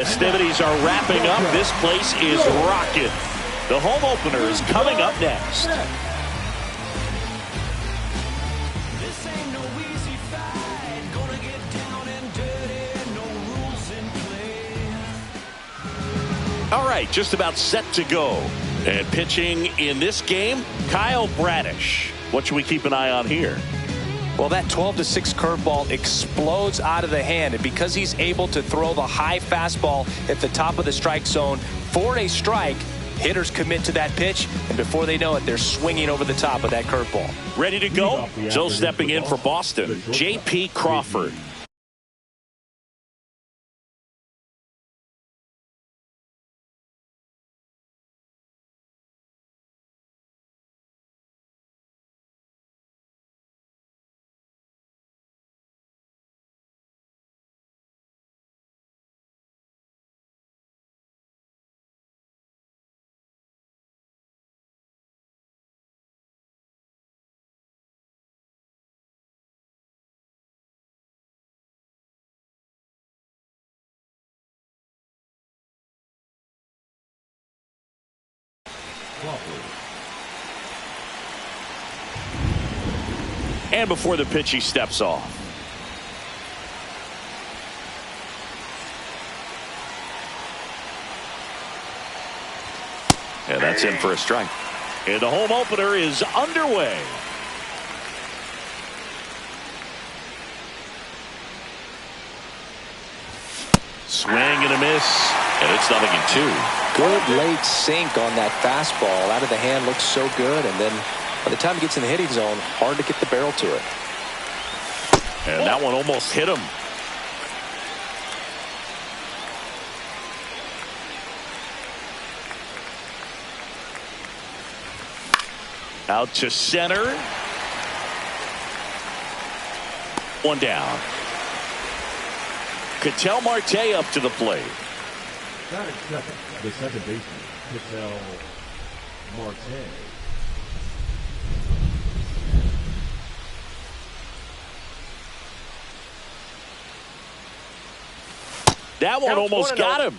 Festivities are wrapping up. This place is rocking. The home opener is coming up next. All right, just about set to go. And pitching in this game, Kyle Bradish. What should we keep an eye on here? Well, that 12-6 curveball explodes out of the hand, and because he's able to throw the high fastball at the top of the strike zone for a strike, hitters commit to that pitch, and before they know it, they're swinging over the top of that curveball. Ready to go? So stepping in for Boston, J.P. Crawford. And before the pitch, he steps off. And that's in for a strike. And the home opener is underway. Swing and a miss. And it's 0-2. Good late sink on that fastball. Out of the hand, looks so good, and then by the time he gets in the hitting zone, hard to get the barrel to it. And that one almost hit him. Out to center. One down. Ketel Marte up to the plate. The second baseman, Ketel Marte. That one almost got him.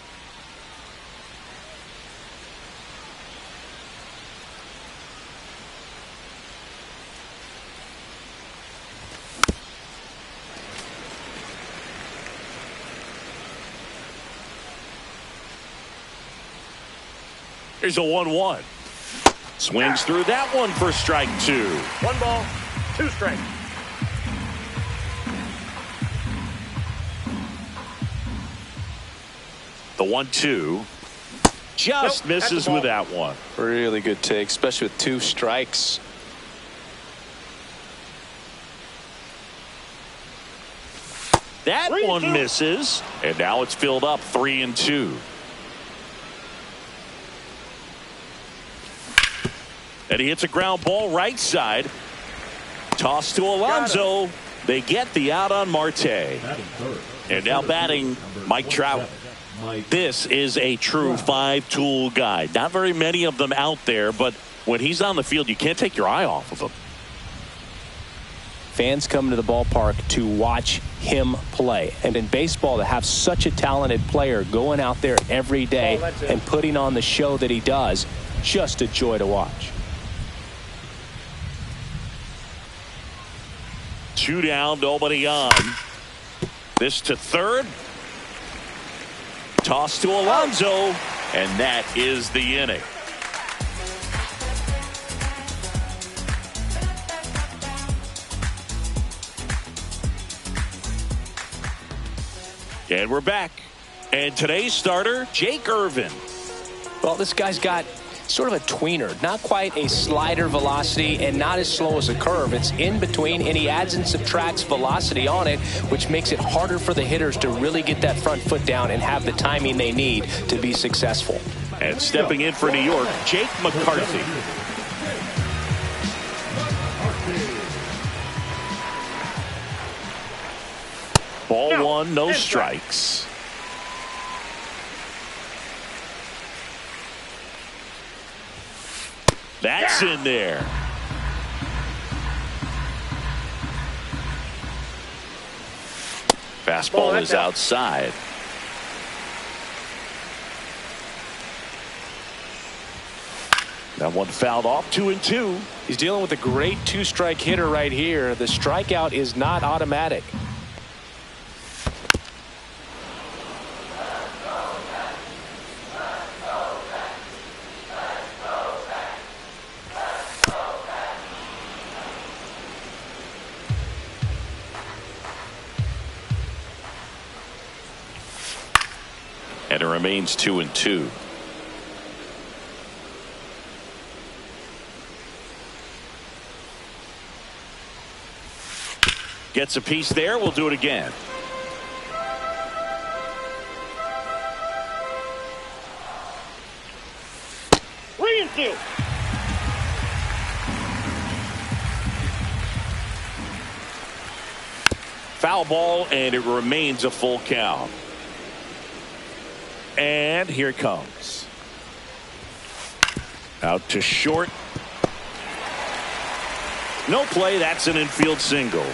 Here's a 1-1. Swings through that one for strike two. 1 ball, 2 strikes. The 1-2 just misses with that one. Really good take, especially with 2 strikes. That one misses, and now it's filled up 3-2. And he hits a ground ball right side. Toss to Alonso. They get the out on Marte. And now batting Mike Trout. This is a true 5-tool guy. Not very many of them out there, but when he's on the field, you can't take your eye off of him. Fans come to the ballpark to watch him play. And in baseball, to have such a talented player going out there every day and putting on the show that he does, just a joy to watch. 2 down, nobody on. This to third. Toss to Alonso, and that is the inning. And we're back. And today's starter, Jake Irvin. Well, this guy's got sort of a tweener, not quite a slider velocity and not as slow as a curve. It's in between, and he adds and subtracts velocity on it, which makes it harder for the hitters to really get that front foot down and have the timing they need to be successful. And stepping in for New York, Jake McCarthy. Ball 1, no strikes. That's in there. Fastball is outside. That one fouled off. 2-2. He's dealing with a great two-strike hitter right here. The strikeout is not automatic. And it remains 2-2. Gets a piece there. We'll do it again. Reinfield. Foul ball, and it remains a full count. And here it comes. Out to short. No play. That's an infield single.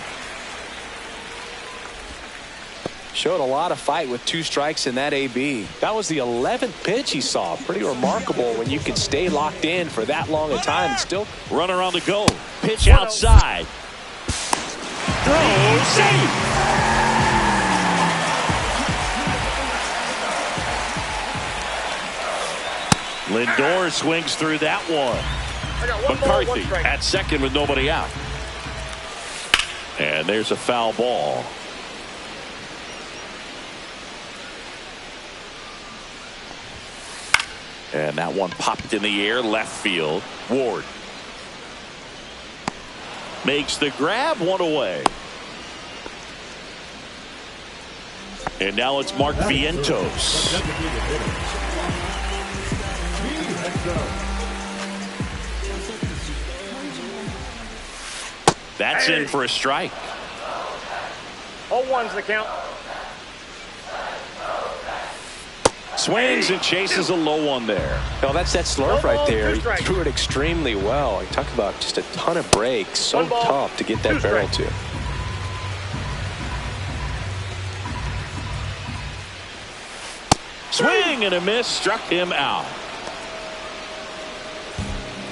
Showed a lot of fight with 2 strikes in that AB. That was the 11th pitch he saw. Pretty remarkable when you can stay locked in for that long a time and still. Runner on the go. Pitch outside. Throw. Save. Lindor swings through that one. McCarthy at second with nobody out. And there's a foul ball. And that one popped in the air, left field. Ward makes the grab, one away. And now it's Mark Vientos. That's in for a strike. 0-1's the count. Swings and chases a low one there. No, that's that slurve right there. He threw it extremely well. You talk about just a ton of breaks. So tough to get that barrel to. Swing and a miss, struck him out.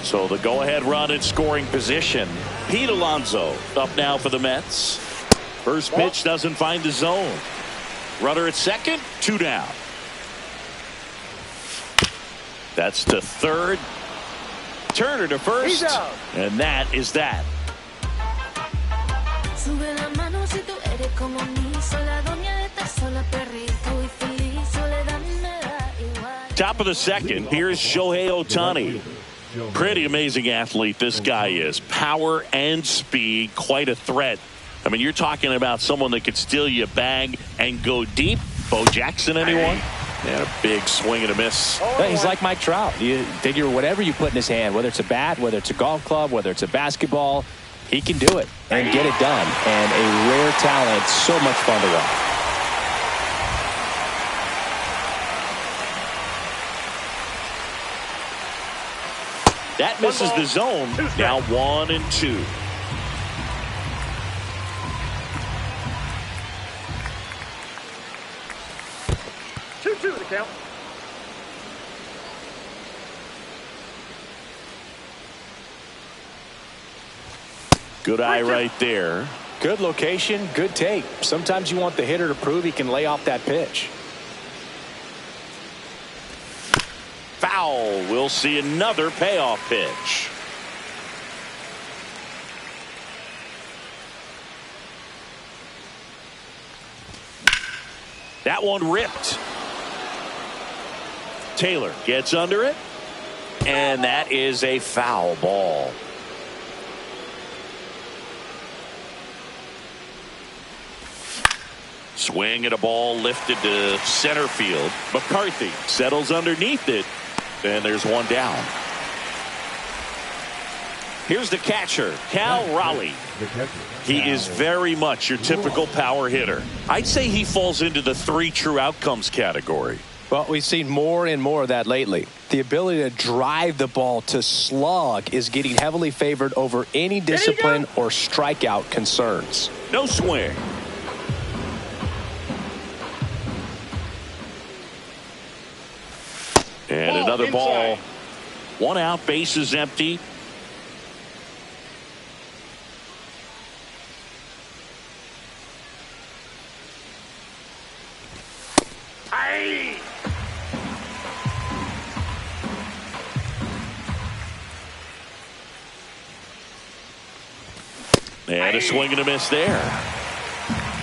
So the go-ahead run in scoring position. Pete Alonso up now for the Mets. First pitch doesn't find the zone. Runner at second, 2 down. That's to third. Turner to first. And that is that. Top of the second. Here's Shohei Ohtani. Pretty amazing athlete this guy is. Power and speed. Quite a threat. I mean, you're talking about someone that could steal you a bag and go deep. Bo Jackson, anyone? And a big swing and a miss. Yeah, he's like Mike Trout. You figure whatever you put in his hand, whether it's a bat, whether it's a golf club, whether it's a basketball, he can do it and get it done. And a rare talent, so much fun to watch. That misses the zone. Now 1-2. The count. Good eye right there. Good location, good take. Sometimes you want the hitter to prove he can lay off that pitch. Foul. We'll see another payoff pitch. That one ripped. Taylor gets under it, and that is a foul ball. Swing at a ball lifted to center field. McCarthy settles underneath it, and there's one down. Here's the catcher, Cal Raleigh. He is very much your typical power hitter. I'd say he falls into the 3 true outcomes category. Well, we've seen more and more of that lately. The ability to drive the ball to slug is getting heavily favored over any discipline or strikeout concerns. No swing. And another ball 1 out, bases empty. Aye. And a swing and a miss there.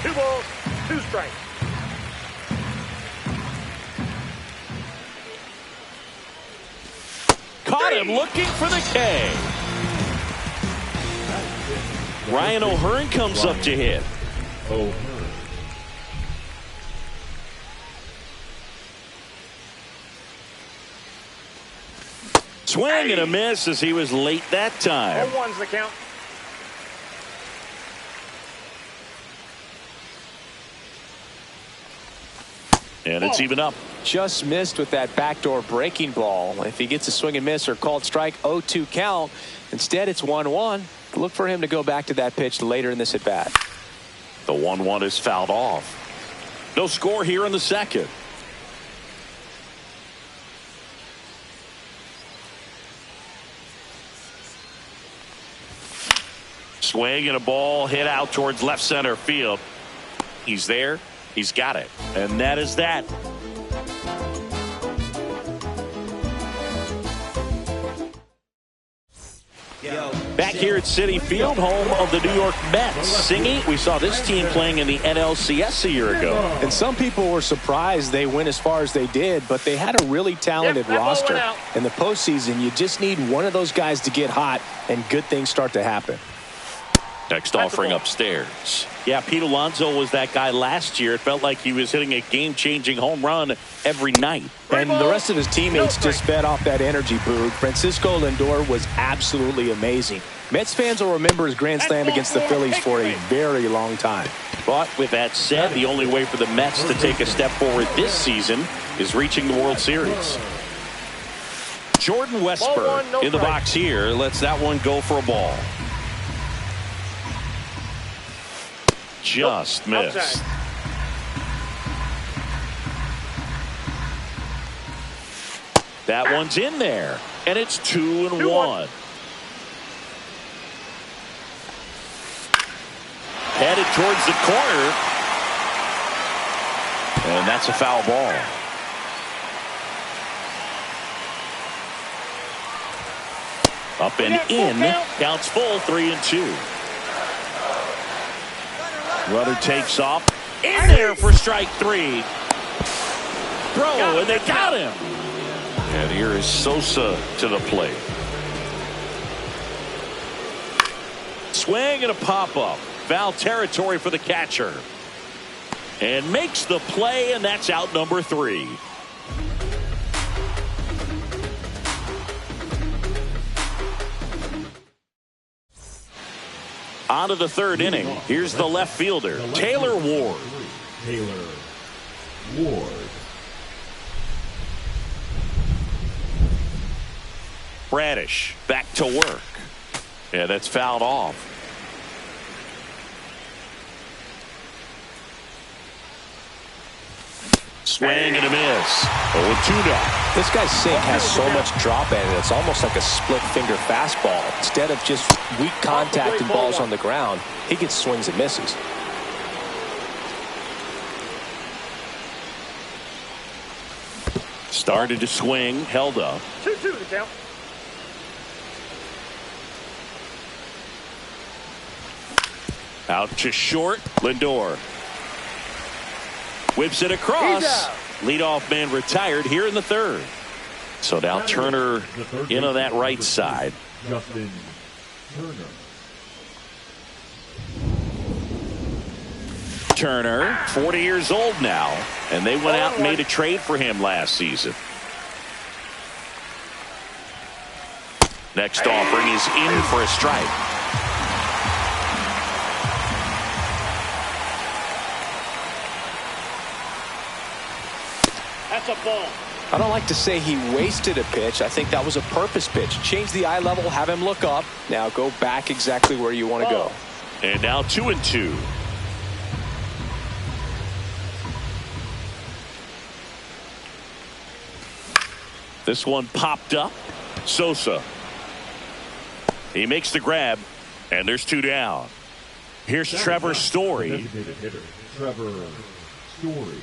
2 balls, 2 strikes. Caught him looking for the K. Ryan O'Hearn comes up to hit. Swing and a miss as he was late that time. 0-1's the count. And it's even up. Just missed with that backdoor breaking ball. If he gets a swing and miss or called strike, 0-2 count. Instead, it's 1-1. Look for him to go back to that pitch later in this at bat. The 1-1 is fouled off. No score here in the second. Swing and a ball hit out towards left center field. He's there. He's got it. And that is that. Back here at Citi Field, home of the New York Mets. Singy, we saw this team playing in the NLCS a year ago. And some people were surprised they went as far as they did, but they had a really talented roster. In the postseason, you just need one of those guys to get hot, and good things start to happen. Next offering upstairs. Yeah, Pete Alonso was that guy last year. It felt like he was hitting a game-changing home run every night. And the rest of his teammates just fed off that energy, Boog. Francisco Lindor was absolutely amazing. Mets fans will remember his grand slam against the Phillies for a very long time. But with that said, the only way for the Mets to take a step forward this season is reaching the World Series. Jordan Westburg in the box here. Lets that one go for a ball. Just missed. That one's in there, and it's 2-1. Headed towards the corner, and that's a foul ball. Up and in, counts full, 3-2. Runner takes off. In there for strike 3. Throw, and they got him. And here is Sosa to the plate. Swing and a pop-up. Foul territory for the catcher. And makes the play, and that's out number 3. On to the third inning. Here's the left fielder, Taylor Ward. Taylor Ward. Bradish back to work. Yeah, that's fouled off. Swing and a miss. 0-2 now. This guy's sink has so much drop in it. It's almost like a split finger fastball. Instead of just weak contact and balls on the ground, he gets swings and misses. Started to swing, held up. 2-2 the count. Out to short, Lindor. Whips it across. Leadoff man retired here in the third. So now Turner in on that right side. Justin Turner, 40 years old now, and they went out and made a trade for him last season. Next offering is in for a strike. That's a ball. I don't like to say he wasted a pitch. I think that was a purpose pitch. Change the eye level, have him look up. Now go back exactly where you want to go. And now 2-2. This one popped up. Sosa. He makes the grab, and there's 2 down. Here's Trevor Story. Designated hitter, Trevor Story.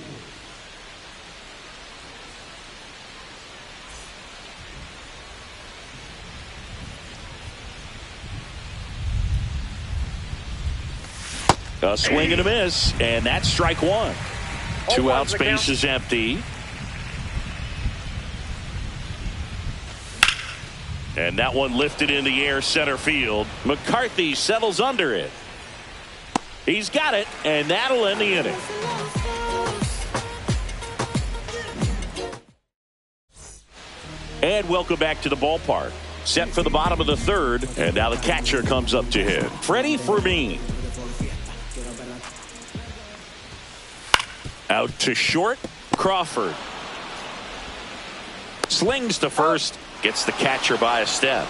A swing and a miss, and that's strike 1. 2 out, space is empty. And that one lifted in the air, center field. McCarthy settles under it. He's got it, and that'll end the inning. And welcome back to the ballpark. Set for the bottom of the 3rd, and now the catcher comes up to hit. Freddie Fermin. Out to short, Crawford. Slings to first, gets the catcher by a step.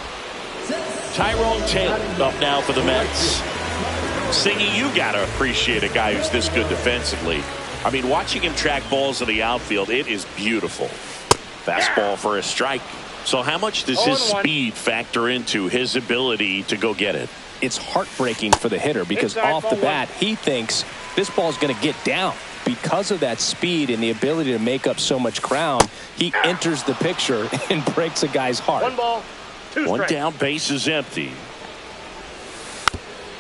Tyrone Taylor up now for the Mets. Singy, you got to appreciate a guy who's this good defensively. I mean, watching him track balls in the outfield, it is beautiful. Fastball for a strike. So how much does his speed factor into his ability to go get it? It's heartbreaking for the hitter because off the bat, he thinks this ball is going to get down. Because of that speed and the ability to make up so much ground, he enters the picture and breaks a guy's heart. 1 ball, 2 strikes. 1 down, base is empty.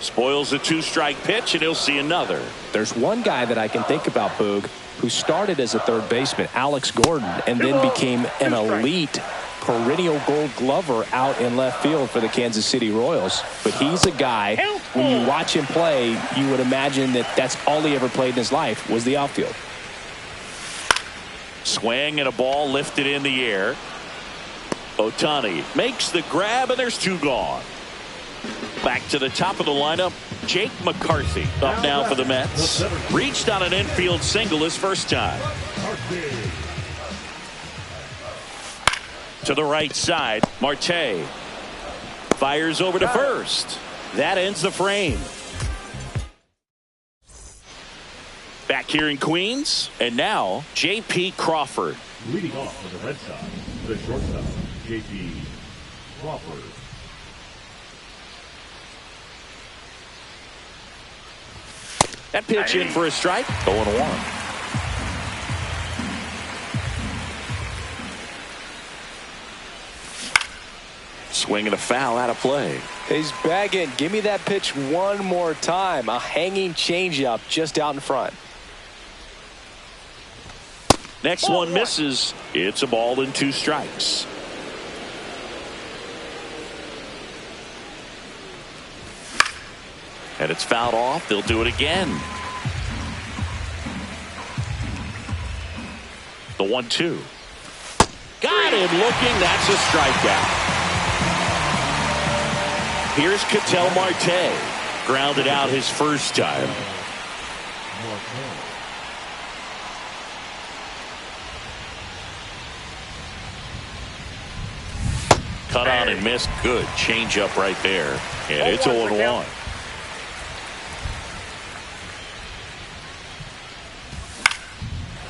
Spoils a 2-strike pitch, and he'll see another. There's one guy that I can think about, Boog, who started as a third baseman, Alex Gordon, and then became an elite perennial Gold Glover out in left field for the Kansas City Royals. But he's a guy, when you watch him play, you would imagine that that's all he ever played in his life was the outfield. Swing and a ball lifted in the air. Ohtani makes the grab, and there's 2 gone. Back to the top of the lineup, Jake McCarthy up now for the Mets. Reached on an infield single his first time. To the right side, Marte fires over to first. That ends the frame. Back here in Queens, and now J.P. Crawford. Leading off for the Red Sox, the shortstop, J.P. Crawford. That pitch in for a strike. 0-1. Swing and a foul out of play. He's begging, give me that pitch one more time. A hanging changeup just out in front. Next one misses. It's a ball and 2 strikes. And it's fouled off. They'll do it again. The 1-2. Got him looking. That's a strikeout. Here's Ketel Marte. Grounded out his first time. Cut on and missed. Good changeup right there. And it's 0-1.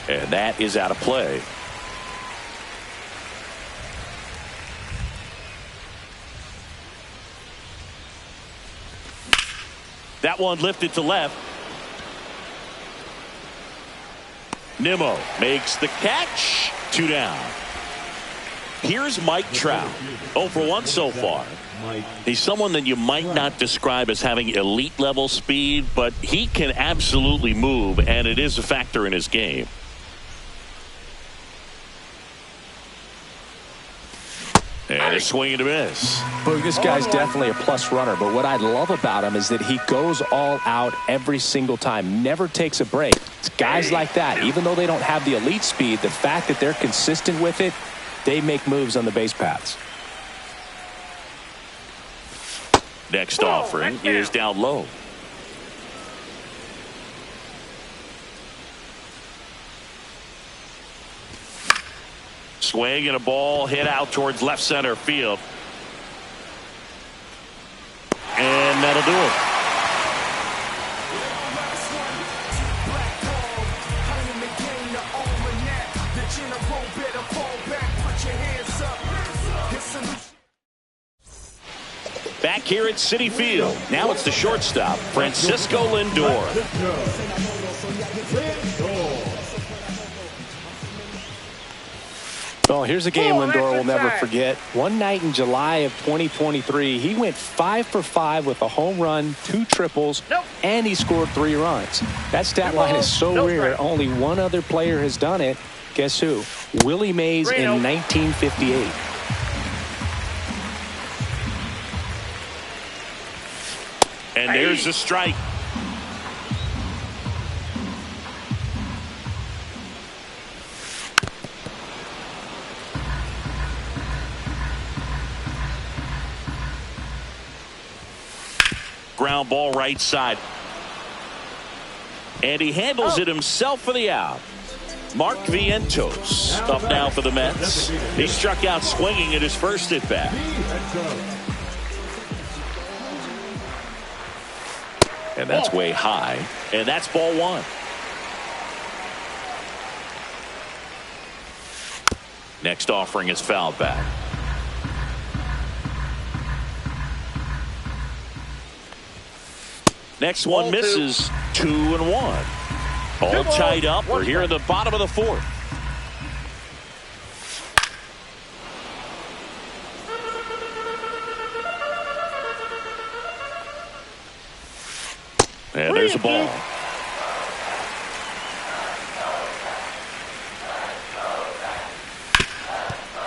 And that is out of play. That one lifted to left. Nimmo makes the catch. 2 down. Here's Mike Trout. 0 for 1 so far. He's someone that you might not describe as having elite level speed, but he can absolutely move, and it is a factor in his game. And a swing and a miss. Boog, this guy's definitely a plus runner, but what I love about him is that he goes all out every single time, never takes a break. It's guys like that, even though they don't have the elite speed, the fact that they're consistent with it, they make moves on the base paths. Next offering is down low. Swing and a ball hit out towards left center field. And that'll do it. Back here at Citi Field. Now it's the shortstop, Francisco Lindor. Well, here's a game Lindor will never forget. One night in July of 2023, he went 5 for 5 with a home run, 2 triples, and he scored 3 runs. That stat line is so rare. Only one other player has done it. Guess who? Willie Mays in 1958. And there's a strike. Ground ball right side. And he handles it himself for the out. Mark Vientos up now for the Mets. He struck out swinging at his first at bat. And that's way high. And that's ball 1. Next offering is fouled back. Next one misses. 2-1. All tied up. We're here in the bottom of the 4th. And there's a ball.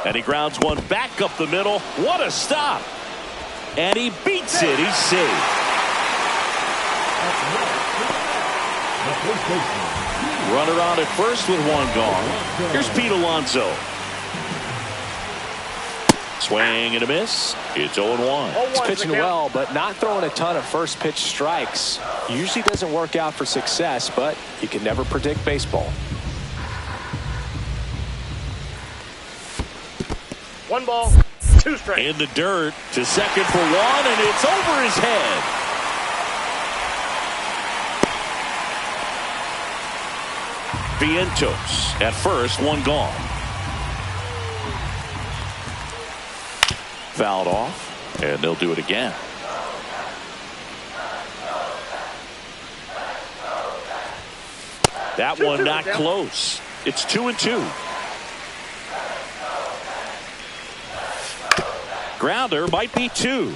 And he grounds one back up the middle. What a stop. And he beats it. He's safe. Runner on at first with 1 gone. Here's Pete Alonso. Swing and a miss. It's 0-1. He's pitching well, but not throwing a ton of first pitch strikes. Usually doesn't work out for success, but you can never predict baseball. 1 ball, 2 strikes. In the dirt to second for 1, and it's over his head. Vientos at first, 1 gone. Fouled off, and they'll do it again. That one not close. It's 2-2. Grounder might be 2.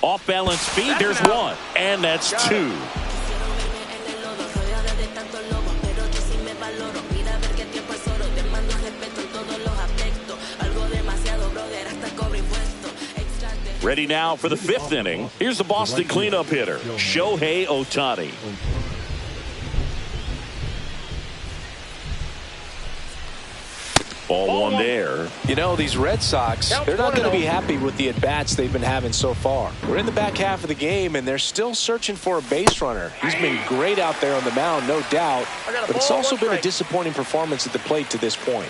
Off balance speed, there's 1, and that's 2. Ready now for the 5th inning. Here's the Boston cleanup hitter, Shohei Ohtani. Ball 1 there. You know, these Red Sox, they're not going to be happy with the at-bats they've been having so far. We're in the back half of the game, and they're still searching for a base runner. He's been great out there on the mound, no doubt, but it's also been a disappointing performance at the plate to this point.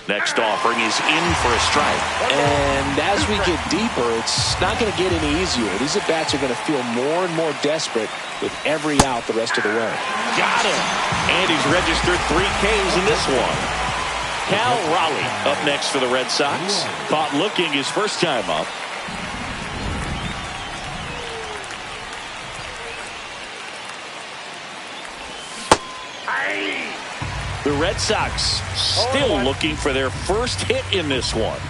Next offering is in for a strike. And as we get deeper, it's not going to get any easier. These at-bats are going to feel more and more desperate with every out the rest of the way. Got him. And he's registered 3 Ks in this one. Cal Raleigh up next for the Red Sox. Caught looking his first time up. The Red Sox still looking for their first hit in this one.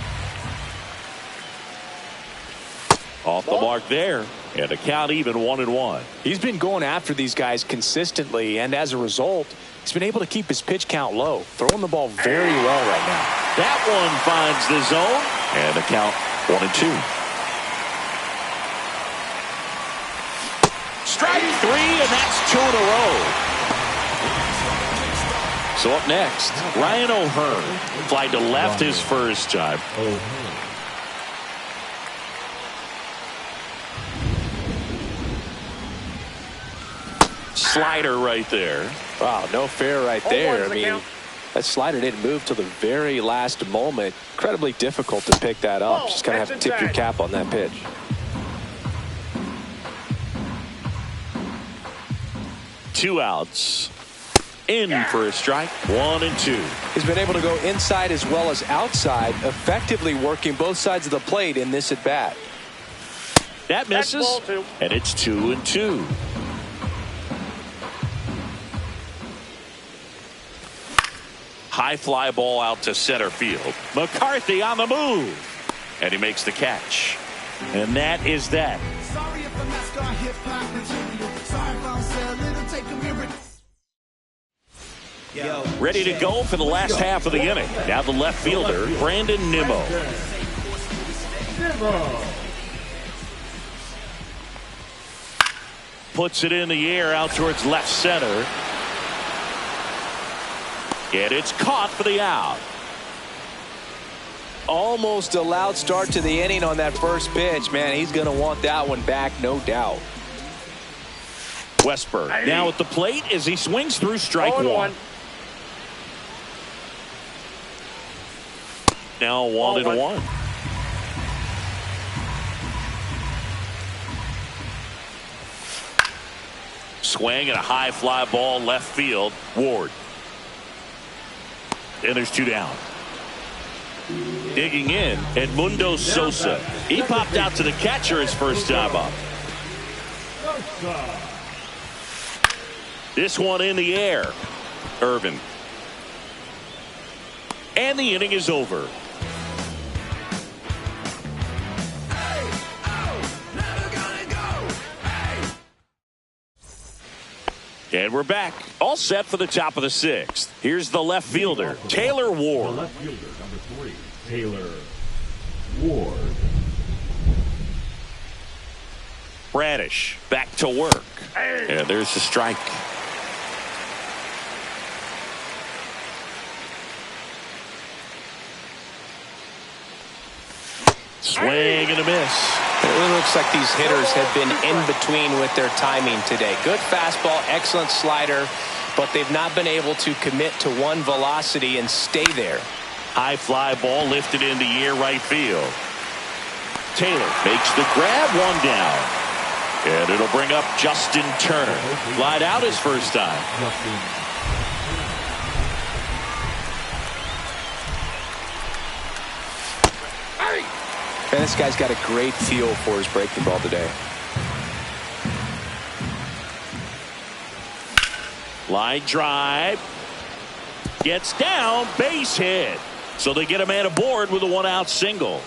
Off the mark there, and the count even 1-1. He's been going after these guys consistently, and as a result, he's been able to keep his pitch count low, throwing the ball very well right now. That one finds the zone, and the count 1-2. Strike 3, and that's 2 in a row. So up next, Ryan O'Hearn flied to left his first time. Slider right there. Wow, no fair right there. I mean, that slider didn't move till the very last moment. Incredibly difficult to pick that up. Just kind of have to tip your cap on that pitch. Two outs. In for a strike. 1-2. He's been able to go inside as well as outside, effectively working both sides of the plate in this at bat. That misses, and it's 2-2. High fly ball out to center field. McCarthy on the move, and he makes the catch. And that is that. Sorry if the mascot hip hop material. Sorry if I'm selling, take a mirror. Ready to go for the last half of the inning. Now the left fielder, Brandon Nimmo. Puts it in the air out towards left center. And it's caught for the out. Almost a loud start to the inning on that first pitch. Man, he's going to want that one back, no doubt. Westberg now at the plate as he swings through strike one. Now 1-1. Swing and a high fly ball left field. Ward. And there's 2 down. Digging in, Edmundo Sosa. He popped out to the catcher his first time up. This one in the air. Irvin. And the inning is over. And we're back. All set for the top of the 6th. Here's the left fielder, Taylor Ward. The left fielder, number 3, Taylor Ward. Bradish back to work. And there's the strike. Swing and a miss. It really looks like these hitters have been in between with their timing today. Good fastball, excellent slider, but they've not been able to commit to one velocity and stay there. High fly ball lifted in the air right field. Taylor makes the grab, 1 down. And it'll bring up Justin Turner. Flied out his first time. Man, this guy's got a great feel for his breaking ball today. Line drive. Gets down, base hit. So they get a man aboard with a 1-out single.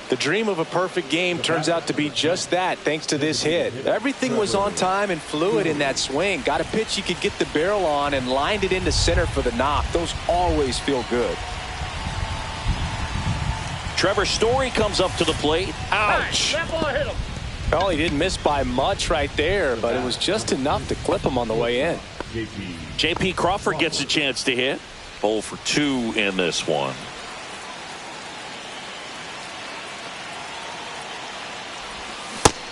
The dream of a perfect game turns out to be just that thanks to this hit. Everything was on time and fluid in that swing. Got a pitch you could get the barrel on and lined it into center for the knock. Those always feel good. Trevor Story comes up to the plate. Ouch. That ball hit him. Well, he didn't miss by much right there, but it was just enough to clip him on the way in. J.P. Crawford gets a chance to hit. 0 for 2 in this one.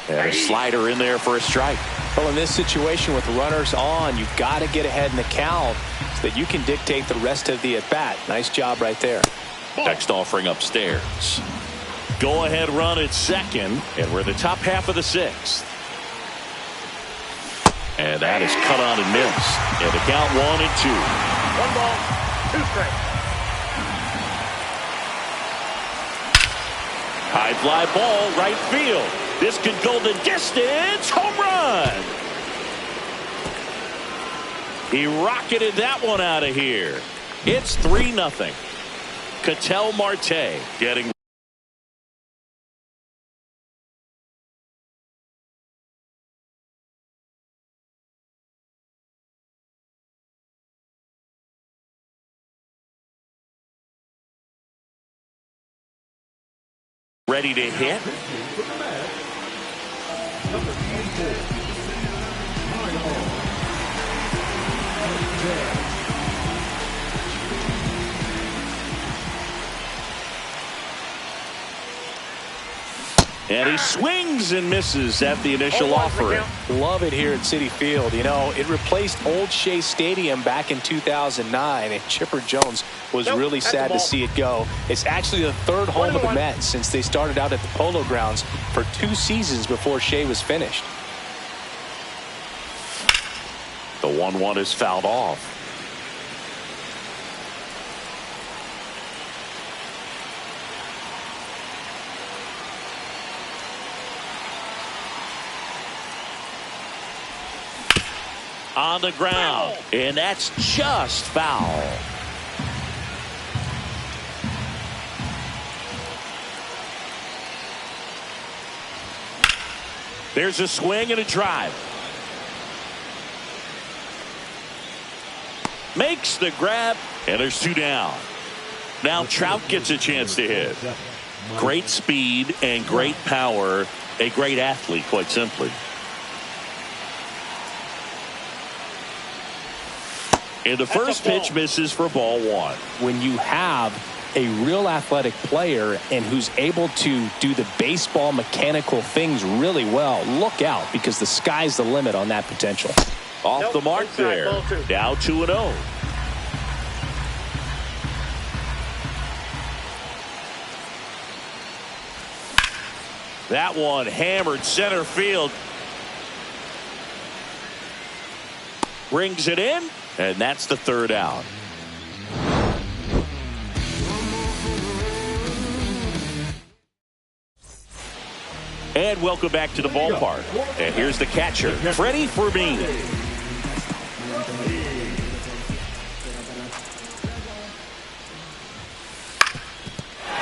And a slider in there for a strike. Well, in this situation with runners on, you've got to get ahead in the count so that you can dictate the rest of the at-bat. Nice job right there. Next offering upstairs. Go ahead run at second, and we're in the top half of the 6th. And that is cut on and missed. And the count 1-2. 1 ball, 2 strikes. High fly ball right field. This could go the distance. Home run. He rocketed that one out of here. It's 3-0. Ketel Marte getting ready to hit. And he swings and misses at the initial offering. Love it here at Citi Field. You know, it replaced Old Shea Stadium back in 2009, and Chipper Jones was really sad to see it go. It's actually the 3rd home of the Mets since they started out at the Polo Grounds for 2 seasons before Shea was finished. The 1-1 is fouled off. On the ground, and that's just foul. There's a swing and a drive. Makes the grab, and there's 2 down. Now Trout gets a chance to hit. Great speed and great power. A great athlete, quite simply. And the first pitch misses for ball 1. When you have a real athletic player and who's able to do the baseball mechanical things really well, look out, because the sky's the limit on that potential. Off the mark there. Now 2-0. That one hammered center field. Brings it in, and that's the 3rd out. And welcome back to the ballpark. And here's the catcher, Freddie Fermin.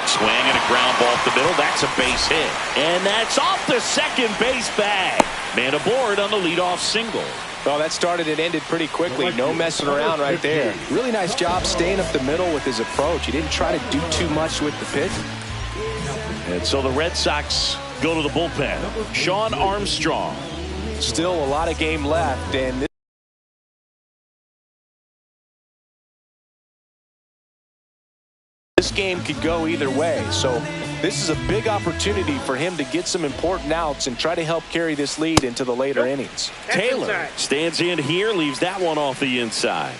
Swing and a ground ball up the middle. That's a base hit. And that's off the second base bag. Man aboard on the leadoff single. Well, that started and ended pretty quickly. No messing around right there. Really nice job staying up the middle with his approach. He didn't try to do too much with the pitch. And so the Red Sox go to the bullpen. Sean Armstrong. Still a lot of game left, and this game could go either way. So this is a big opportunity for him to get some important outs and try to help carry this lead into the later innings. Taylor stands in here, leaves that one off the inside.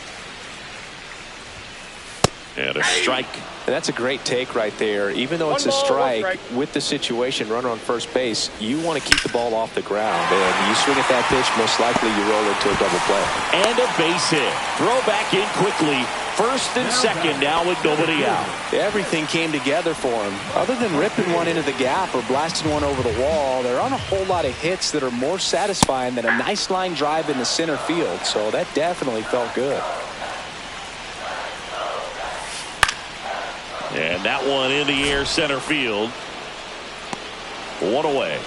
And a strike. And that's a great take right there. Even though it's a strike, with the situation, runner on first base, you want to keep the ball off the ground. And you swing at that pitch, most likely you roll into a double play. And a base hit. Throw back in quickly. First and second now with nobody out. Everything came together for him. Other than ripping one into the gap or blasting one over the wall, there aren't a whole lot of hits that are more satisfying than a nice line drive in the center field. So that definitely felt good. And that one in the air center field. 1 away.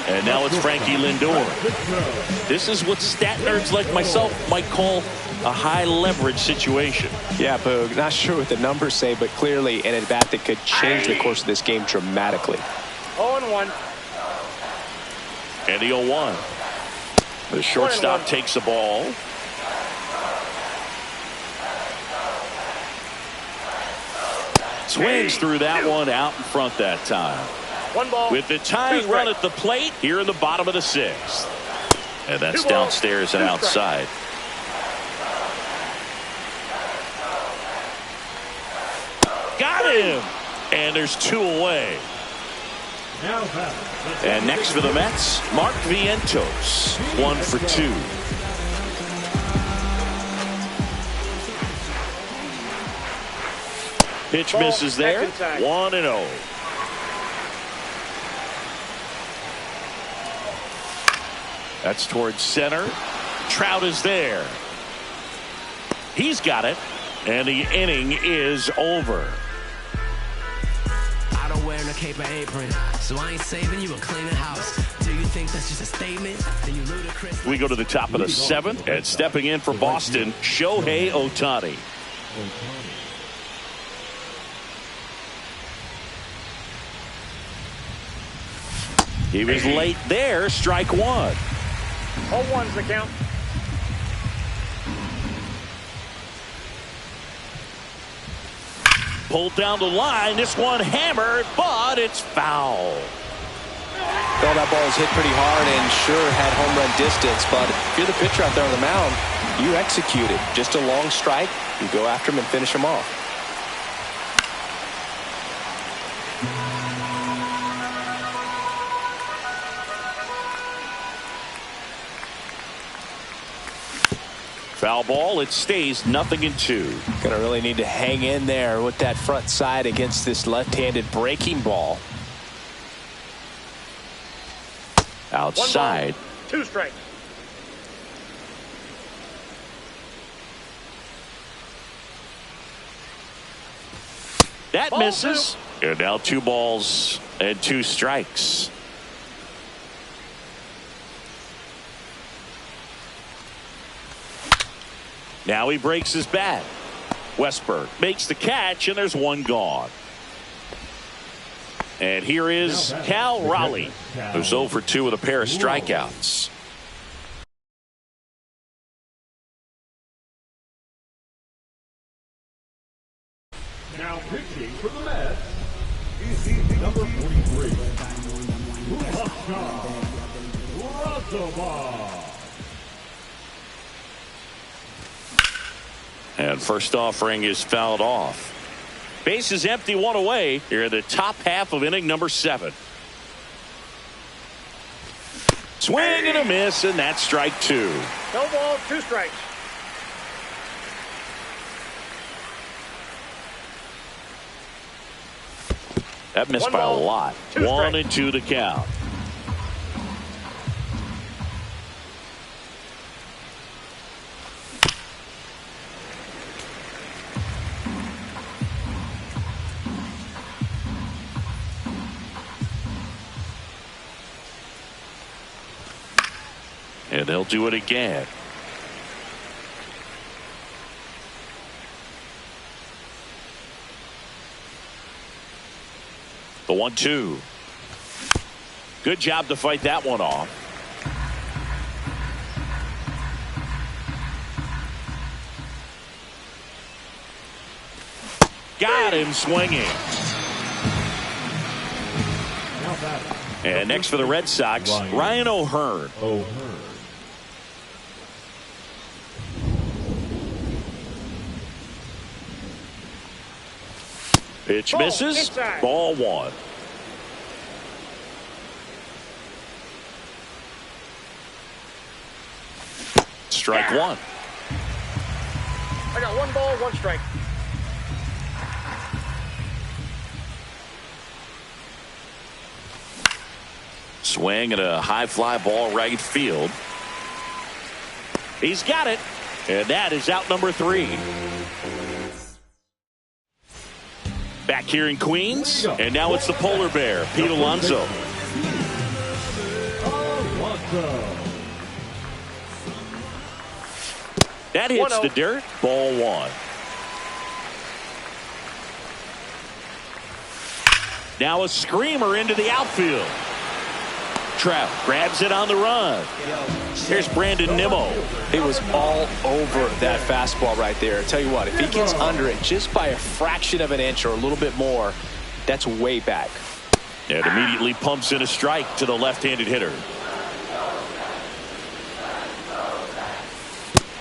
And now it's Frankie Lindor. This is what stat nerds like myself might call a high leverage situation. Yeah, Boog, not sure what the numbers say, but clearly an at-bat that could change the course of this game dramatically. 0-1. And the 0-1. The shortstop takes the ball. Swings through that one out in front that time. 1 ball. With the tying run at the plate here in the bottom of the 6th. And that's downstairs and outside. Got him. And there's 2 away. And next for the Mets, Mark Vientos, 1 for 2. Pitch misses there, 1-0. That's towards center. Trout is there. He's got it, and the inning is over. I don't wear no cape or apron, so I ain't saving you a cleaning house. Do you think that's just a statement? Then you ludicrous. We go to the top of the 7th, and stepping in for Boston, Shohei Ohtani. He was late there, strike 1. 0-1's the count. Pulled down the line. This one hammered, but it's foul. Well, that ball was hit pretty hard and sure had home run distance, but if you're the pitcher out there on the mound, you execute it. Just a long strike, you go after him and finish him off. Foul ball. It stays 0-2. Gonna really need to hang in there with that front side against this left-handed breaking ball. Outside. 2 strikes. That Ball misses. And now 2 balls and 2 strikes. Now he breaks his bat. Westberg makes the catch, and there's 1 gone. And here is Cal Raleigh, who's 0 for 2 with a pair of strikeouts. Now pitching for the Mets is number 43, And first offering is fouled off. Base is empty, 1 away here in the top half of inning number 7. Swing and a miss, and that's strike 2. No ball, 2 strikes. That missed 1 by a ball, lot. 2 1 strikes. and 2 to count. And they'll do it again. The 1-2. Good job to fight that one off. Got him swinging. And next for the Red Sox, Ryan O'Hearn. Pitch misses. Inside. Ball 1. Strike 1. I got 1 ball, 1 strike. Swing and a high fly ball right field. He's got it. And that is out number 3. Back here in Queens. And now it's the polar bear, Pete Alonso. That hits the dirt. Ball 1. Now a screamer into the outfield. Trout grabs it on the run. Here's Brandon Nimmo. He was all over that fastball right there. I tell you what, if he gets under it just by a fraction of an inch or a little bit more, that's way back. And immediately pumps in a strike to the left-handed hitter.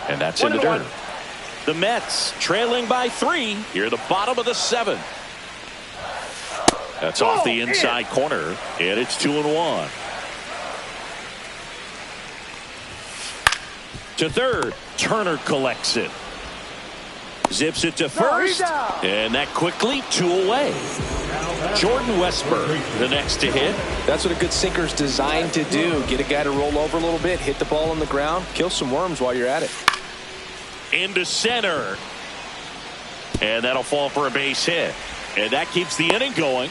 And that's in the dirt. The Mets trailing by 3 here at the bottom of the 7th. That's off the inside corner, and it's 2-1. To third, Turner collects it. Zips it to first, and that quickly 2 away. Jordan Westberg, the next to hit. That's what a good sinker's designed to do. Get a guy to roll over a little bit, hit the ball on the ground, kill some worms while you're at it. Into center. And that'll fall for a base hit. And that keeps the inning going.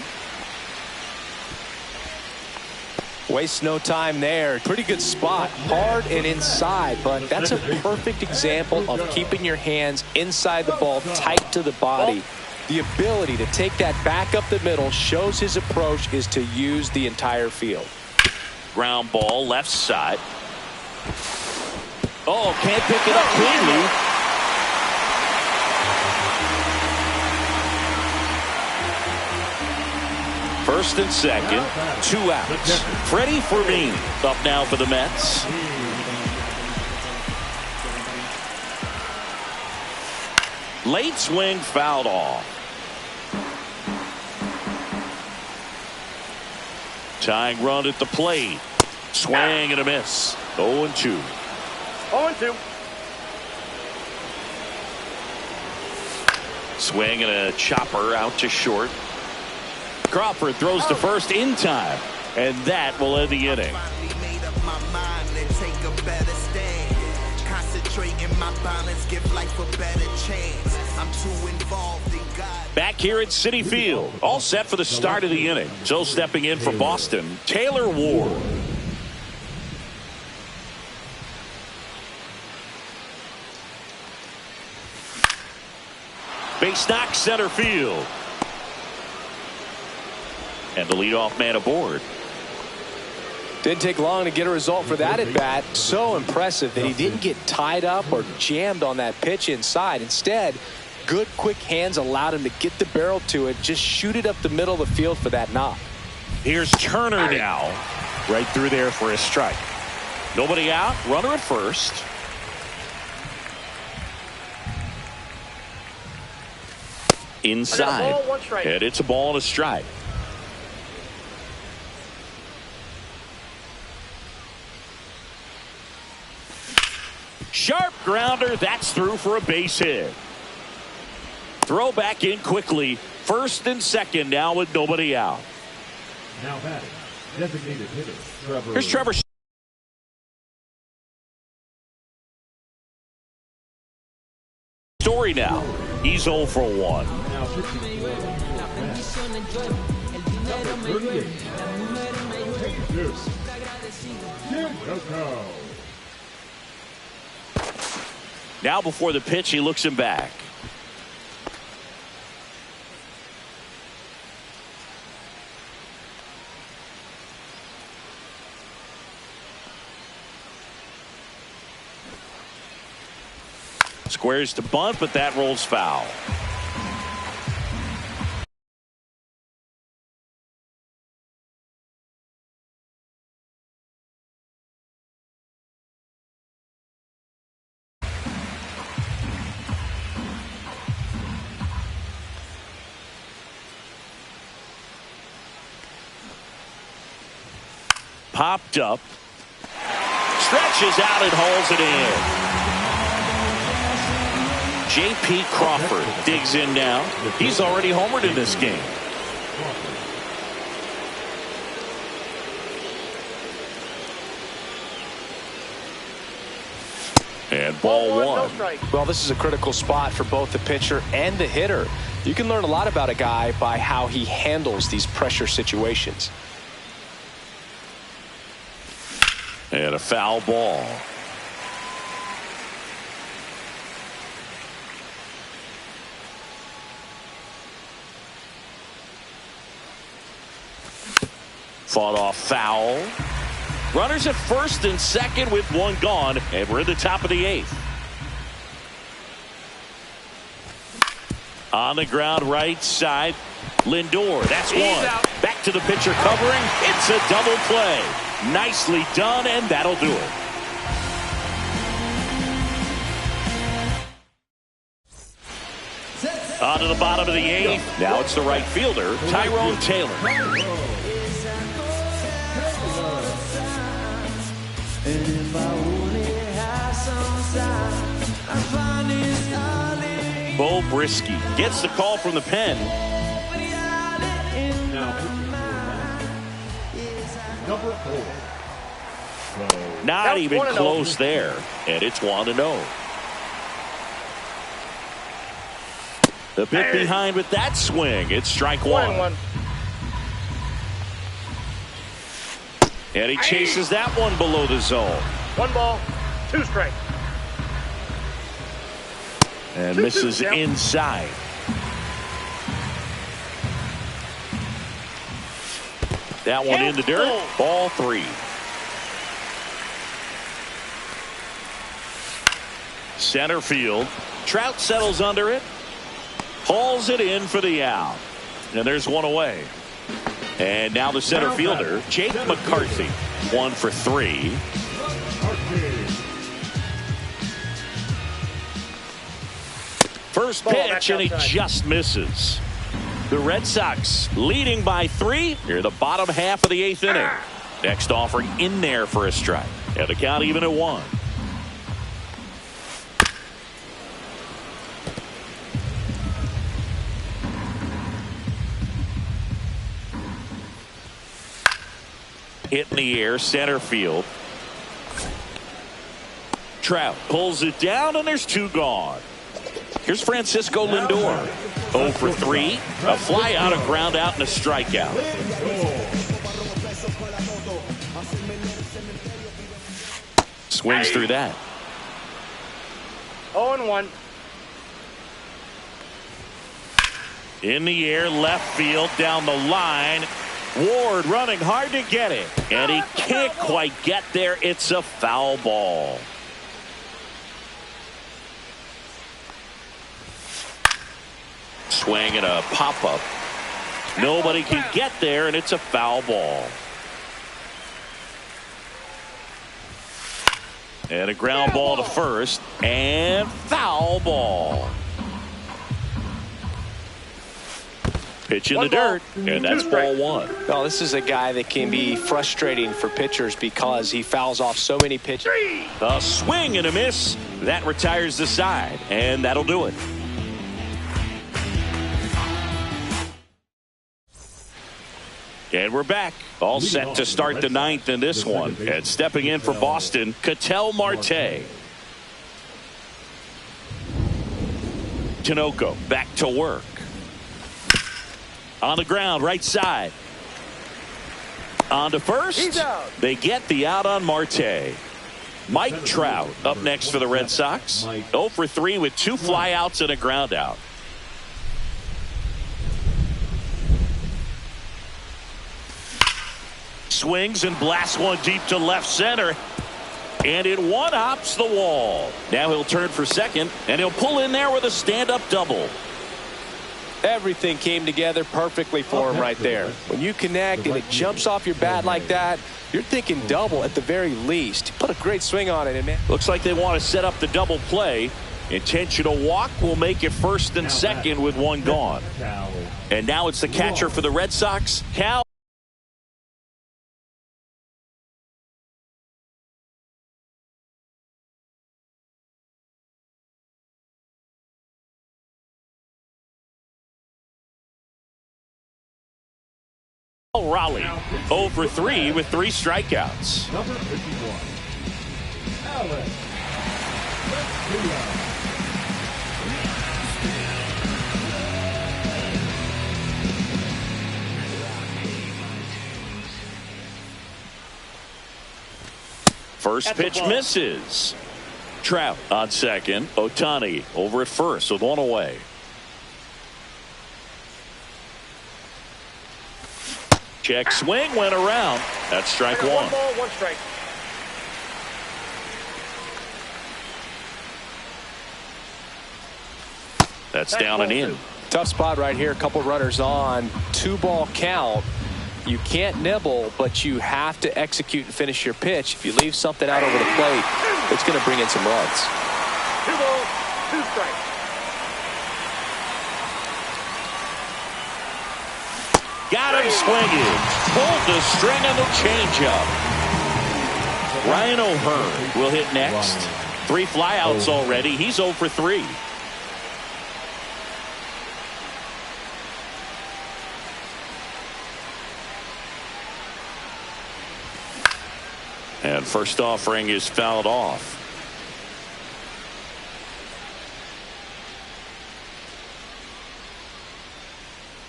Waste no time there. Pretty good spot. Hard and inside, but that's a perfect example of keeping your hands inside the ball, tight to the body. The ability to take that back up the middle shows his approach is to use the entire field. Ground ball left side. Oh, can't pick it up cleanly. First and second, 2 outs. Freddie Fermin up now for the Mets. Late swing fouled off. Tying run at the plate. Swing and a miss. 0-2. 0-2. Swing and a chopper out to short. Crawford throws to first in time, and that will end the inning. Back here at Citi Field, all set for the start of the inning. So stepping in for Boston, Taylor Ward. Base knock center field. And the leadoff man aboard. Didn't take long to get a result for that at bat. So impressive that he didn't get tied up or jammed on that pitch inside. Instead, good quick hands allowed him to get the barrel to it, just shoot it up the middle of the field for that knock. Here's Turner now, right through there for a strike. Nobody out, runner at first. Inside, and it's a ball and a strike. Sharp grounder, that's through for a base hit. Throw back in quickly, first and second now with nobody out. Now batting, designated hitter, Trevor. Here's Trevor Story now. He's 0 for 1. Now pitching number 38. Now before the pitch, he looks him back. Squares to bunt, but that rolls foul. Popped up. Stretches out and hauls it in. J.P. Crawford digs in now. He's already homered in this game. And ball one. Well, this is a critical spot for both the pitcher and the hitter. You can learn a lot about a guy by how he handles these pressure situations. And a foul ball. Fought off foul. Runners at first and second with one gone, and we're in the top of the 8th. On the ground right side, Lindor. That's one. Back to the pitcher covering. It's a double play. Nicely done, and that'll do it. On to the bottom of the 8th. Now it's the right fielder, Tyrone Taylor. Bo Brisky gets the call from the pen. Number 4. Not even close there, and it's 1-0. The bit behind with that swing. It's strike one. And he chases that one below the zone. 1 ball, 2 strikes. And misses inside. That one in the dirt. Ball 3. Center field. Trout settles under it. Hauls it in for the out. And there's one away. And now the center fielder, Jake McCarthy. 1 for 3. First pitch, and he just misses. The Red Sox leading by 3 near the bottom half of the 8th inning. Next offering in there for a strike. And the count even at 1. Hit in the air, center field. Trout pulls it down, and there's 2 gone. Here's Francisco Lindor. 0 for 3. A fly out, a ground out, and a strikeout. Swings through that. 0-1. In the air, left field, down the line. Ward running hard to get it. And he can't quite get there. It's a foul ball. Swing and a pop-up. Nobody can get there, and it's a foul ball. And a ground ball to first, and foul ball. Pitch in the dirt, and that's ball 1. Well, this is a guy that can be frustrating for pitchers because he fouls off so many pitches. A swing and a miss. That retires the side, and that'll do it. And we're back. All set to start the 9th in this one. And stepping in for Boston, Ketel Marte. Tinoco back to work. On the ground, right side. On to first. They get the out on Marte. Mike Trout up next for the Red Sox. 0 for 3 with 2 flyouts and a ground out. Swings and blasts one deep to left center. And it one-hops the wall. Now he'll turn for second, and he'll pull in there with a stand-up double. Everything came together perfectly for him right there. When you connect and it jumps off your bat like that, you're thinking double at the very least. Put a great swing on it, and man. Looks like they want to set up the double play. Intentional walk will make it first and second with 1 gone. And now it's the catcher for the Red Sox, Cal. Raleigh 0 for 3 with 3 strikeouts. Number 51, Alex. First pitch misses. Trout on second. Ohtani over at first with 1 away. Check swing, went around. That's strike 1. 1 ball, 1 strike. That's down and in. Tough spot right here. A couple runners on. 2-ball count. You can't nibble, but you have to execute and finish your pitch. If you leave something out over the plate, it's going to bring in some runs. 2 balls, 2 strikes. Got him swinging. Pulled the string on the changeup. Ryan O'Hearn will hit next. 3 flyouts already. He's 0 for 3. And first offering is fouled off.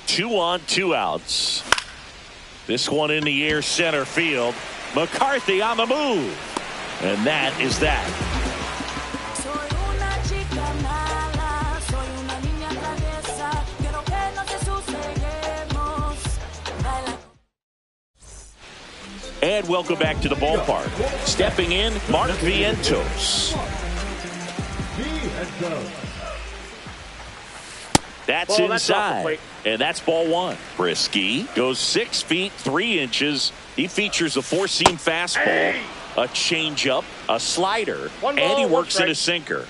Two on, 2 outs. This one in the air, center field. McCarthy on the move. And that is that. And welcome back to the ballpark. Stepping in, Mark Vientos. That's inside, and that's ball 1. Brisky goes 6 feet 3 inches. He features a 4-seam fastball, a changeup, a slider, and he works in a sinker.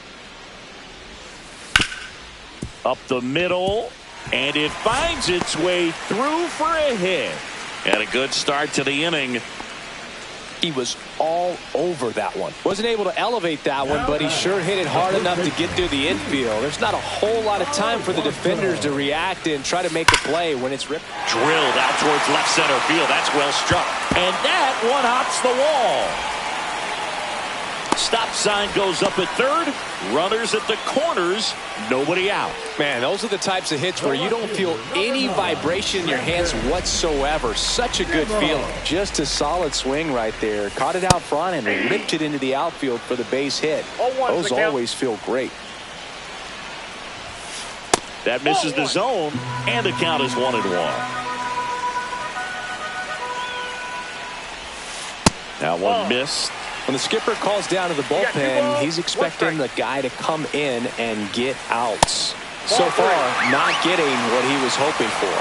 Up the middle, and it finds its way through for a hit. And a good start to the inning. He was all over that one. Wasn't able to elevate that one, but he sure hit it hard enough to get through the infield. There's not a whole lot of time for the defenders to react and try to make a play when it's ripped. Drilled out towards left center field. That's well struck. And that one hops the wall. Stop sign goes up at third. Runners at the corners. Nobody out. Man, those are the types of hits where you don't feel any vibration in your hands whatsoever. Such a good feeling. Just a solid swing right there. Caught it out front and ripped it into the outfield for the base hit. Those always feel great. That misses the zone, and the count is 1-1. Now one missed. When the skipper calls down to the bullpen, he's expecting the guy to come in and get outs. So far, not getting what he was hoping for.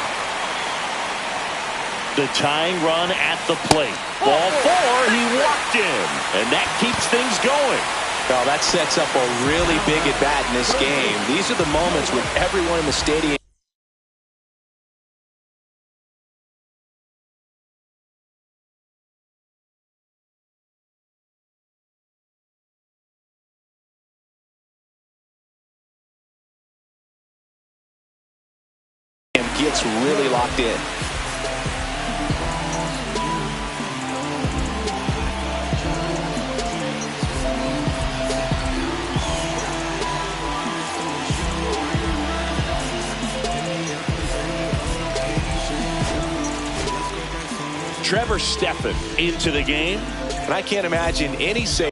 The tying run at the plate. Ball 4, he walked in, and that keeps things going. Well, that sets up a really big at-bat in this game. These are the moments when everyone in the stadium gets really locked in. Trevor Stephan into the game. And I can't imagine any save.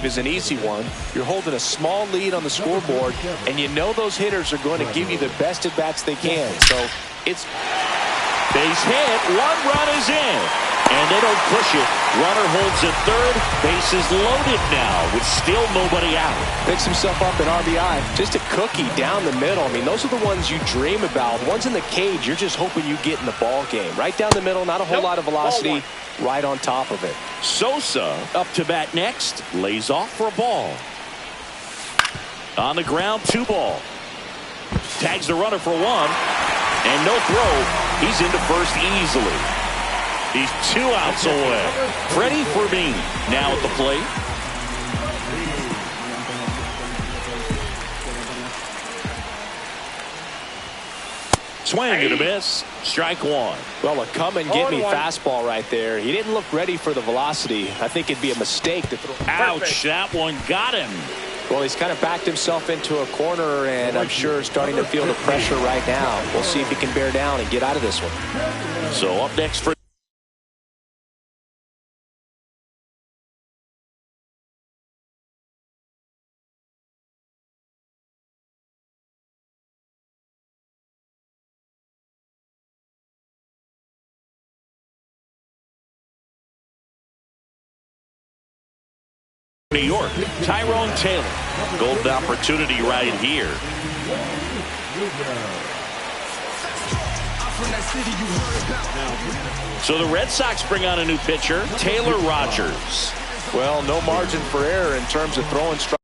Is an easy one. You're holding a small lead on the scoreboard, and you know those hitters are going to give you the best at bats they can. So it's base hit. 1 run is in, and they don't push it. Runner holds at third. Base is loaded now with still nobody out. Picks himself up an RBI. Just a cookie down the middle. I mean, those are the ones you dream about. Ones in the cage, you're just hoping you get in the ball game. Right down the middle, not a whole lot of velocity. Right on top of it. Sosa up to bat next. Lays off for a ball. On the ground, 2 ball. Tags the runner for 1. And no throw. He's into first easily. He's 2 outs away. Freddie Fermin now at the plate. Swing and a miss. Strike 1. Well, a come-and-get-me fastball right there. He didn't look ready for the velocity. I think it'd be a mistake to throw. Ouch, that one got him. Well, he's kind of backed himself into a corner, and I'm sure starting to feel the pressure right now. We'll see if he can bear down and get out of this one. So up next for New York, Tyrone Taylor. Golden opportunity right here. So the Red Sox bring on a new pitcher, Taylor Rogers. Well, no margin for error in terms of throwing strikes.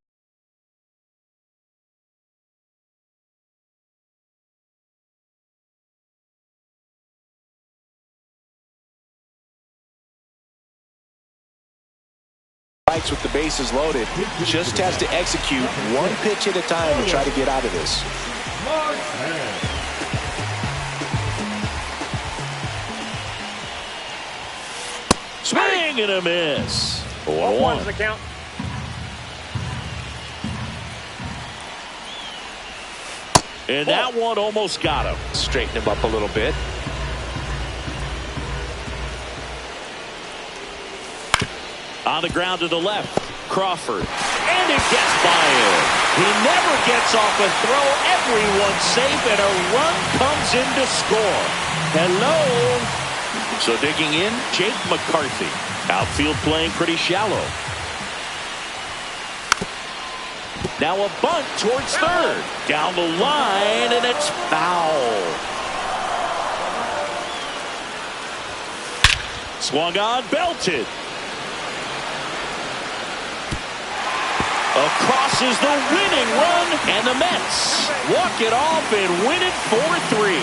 With the bases loaded, just has to execute one pitch at a time to try to get out of this. Swing and a miss. 1-1 the count. And that one almost got him. Straighten him up a little bit. On the ground to the left, Crawford. And it gets by him. He never gets off a throw. Everyone's safe, and a run comes in to score. Hello. So digging in, Jake McCarthy. Outfield playing pretty shallow. Now a bunt towards third. Down the line, and it's foul. Swung on, belted. Across is the winning run, and the Mets walk it off and win it 4-3.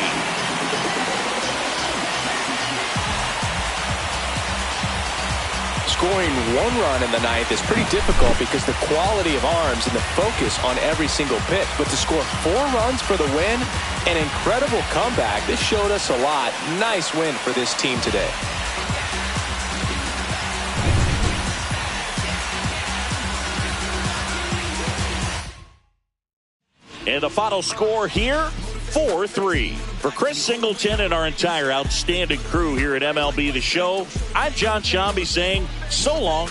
Scoring 1 run in the ninth is pretty difficult because the quality of arms and the focus on every single pitch. But to score 4 runs for the win, an incredible comeback. This showed us a lot. Nice win for this team today. And the final score here, 4-3. For Chris Singleton and our entire outstanding crew here at MLB The Show, I'm John Shambi saying so long